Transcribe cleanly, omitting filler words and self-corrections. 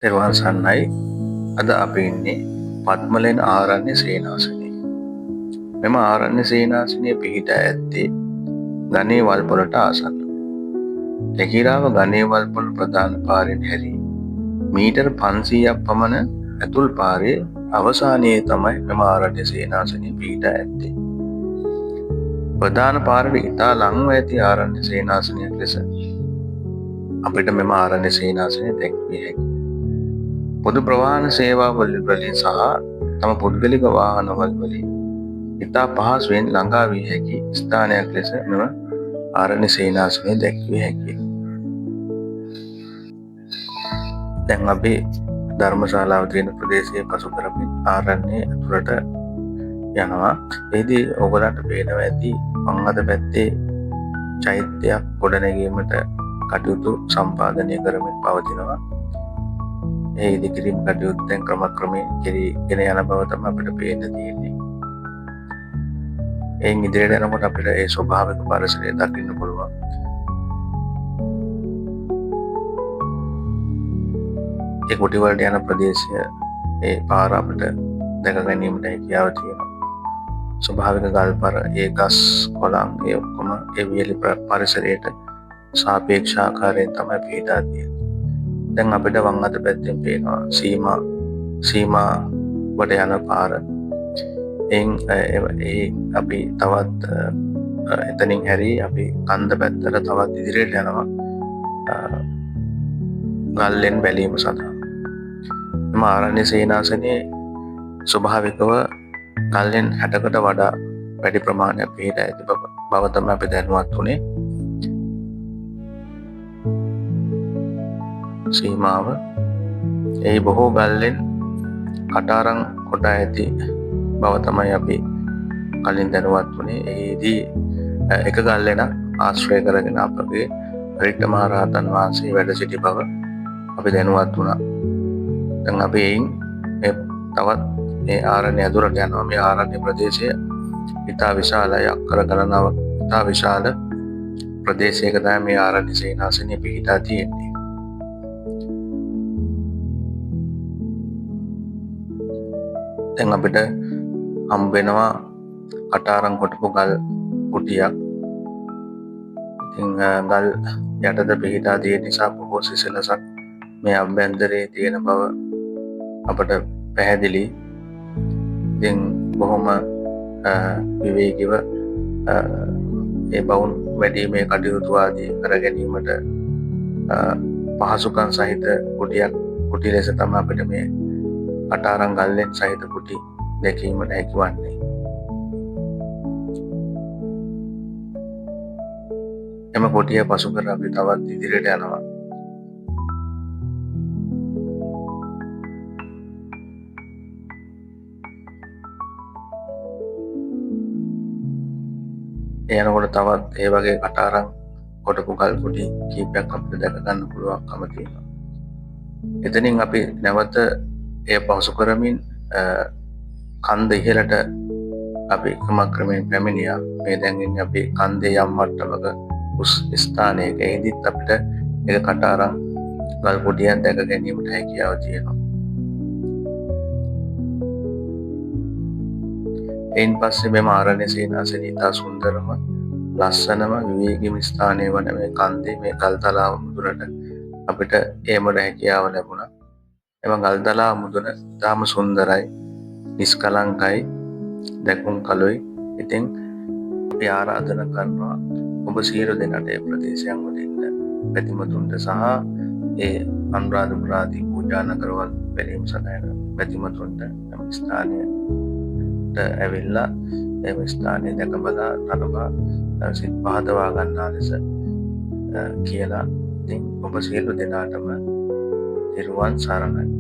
තෙරුවන් සරණයි. අද අපි ඉන්නේ පද්මලෙන් ආරණ්‍ය සේනාසනයේ. මෙම ආරණ්‍ය සේනාසනයේ පිහිටා ඇත්තේ ගණේ වල්පොලට ආසන්නව. ලෙකිරාව ගණේ වල්පොල ප්‍රධාන පාරෙන් හැරී මීටර් 500ක් පමණ ඇතුල් පාරේ අවසානයේ තමයි මෙම ආරණ්‍ය සේනාසනයේ පිහිටා ඇත්තේ. ප්‍රධාන පාරට ඉතා ළංව ඇති ආරණ්‍ය සේනාසනයක් ලෙස අපිට මෙම ආරණ්‍ය සේනාසනය දැක්විය හැකියි. පොදු ප්‍රවාහන සේවාවල වලින් සහ තම පුද්ගලික වාහනවල වලින් ඉතා පහසුවෙන් ළඟා විය හැකි ස්ථානයක් ලෙස මෙම ආරණ්‍ය සේනාසනය දැක්විය හැකියි. දැන් අපි ධර්මශාලාව තියෙන ප්‍රදේශයේ පසු කරමින් ආරණ්‍ය ඇතුළට යනවා. එහිදී ඔයගලන්ට පේනවා ඇති වම් අත පැත්තේ චෛත්‍යයක් ගොඩනැගීමට කටයුතු සම්පාදනය කරමින් පවතිනවා. ඒ ඉදිකිරීම් කටයුත්තෙන් ක්‍රමක්‍රමයෙන් කෙරීගෙන යන බව තමයි අපිට පේන්න තියෙන්නේ. එයින් ඉදිරියට යනකොට අපිට ඒ ස්වභාවික පරිසරය දකින්න පුළුවන්. ඒ කුටි වලට යන ප්‍රදේශය ඒ පාර අපිට දැක ගැනීමට හැකියාව තියෙනවා. ස්වභාවික ගල්පර, ඒ ගස් කොළන්, ඒ ඔක්කොම ඒ වියලි පරිසරයට සාපේක්ෂ ආකාරයෙන් තමයි පිහිටා තියෙන්නේ. දැන් අපිට වම් අත පැත්තෙන් පේනවා සීමා වට යන පාර. අපි තවත් එතනින් හැරී අපි කන්ද පැත්තට තවත් ඉදිරියට යනවා ගල්ලෙන් බැලීම සඳහා. එම ආරණ්‍ය සේනාසනයේ ස්වභාවිකව ගල්ලෙන් 60කට වඩා වැඩි ප්‍රමාණයක් පිහිටා ඇති බව තමයි අපි දැනුවත් වුණේ. සීමාව ඒ බොහෝ ගල්ලෙන් කටාරම් කොට ඇති බව තමයි අපි කලින් දැනුවත් වුණේ. එහිදී එක ගල්ලෙන ආශ්‍රය කරගෙන අපගේ රිට්ඨ මහ රහතන් වහන්සේ වැඩ සිටි බව අපි දැනුවත් වුණා. දැන් අපි තවත් මේ ආරණ්‍ය ඇතුළට යනවා. මේ ආරණ්‍ය ප්‍රදේශය ඉතා විශාලයි. අක්කර ගණනාවක් ඉතා විශාල ප්‍රදේශයක තමයි මේ ආරණ්‍ය සේනාසනය පිහිටා තියෙන්නේ. දැන් අපිට හම්බ වෙනවා කටාරම් කොටපු ගල් කුටියක්. ඉතින් ගල් යටද පිහිටා තියෙන නිසා බොහෝ සිසිලසක් මේ අභ්‍යන්තරයේ තියෙන බව අපට පැහැදිලි. ඉතින් බොහොම විවේකීව ඒ බවුන් වැඩිීමේ කටයුතු ආදී කර ගැනීමට පහසුකම් සහිත කුටි ලෙස තමයි අපිට මේ කටාරම් ගල්ලෙන් සහිත කුටි දැකීමට හැකිවන්නේ. එම කුටිය පසු කර අපි තවත් ඉදිරියට යනවා. යනකොට තවත් ඒ වගේ කටාරම් කොටපු ගල් කුටි කීපයක් අපිට දැක ගන්න පුළුවන්කම තියෙනවා. එතනින් අපි නැවත එය පසු කරමින් කන්ද ඉහළට අපි ක්‍රමක්‍රමයෙන් පැමිණියා. මේ දැන් ඉන්නේ අපි කන්දේ යම් මට්ටමක උස් ස්ථානයක. එහිදීත් අපිට එක කටාරම් ගල් කුටියක් දැක ගැනීමට හැකියාව තියෙනවා. එයින් පස්සේ මෙම ආරණ්‍ය සේනාසනය ඉතා සුන්දරම ලස්සනම විවේකීම ස්ථානය වන මේ කන්දේ මේ ගල්තලාව මුදුනට අපිට ඒමට හැකියාව ලැබුණා. එම ගල්තලාව මුදුන ඉතාම සුන්දරයි, නිස්කලංකයි, දැකුම් කලුයි. ඉතින් අපි ආරාධනා කරනවා ඔබ සියලු දෙනාට ඒ ප්‍රදේශයන් වලින් බැතිමතුන්ට සහ ඒ අනුරාධපුර ආදී පූජා නගරවල බැලීම සඳහා බැතිමතුන්ට මේ ස්ථානයට ඇවිල්ලා එම ස්ථානයේ දැක බලා නරඹා සිත් පහදවා ගන්නා ලෙස කියලා. ඉතින් ඔබ සියලු දෙනාටම තෙරුවන් සරණයි.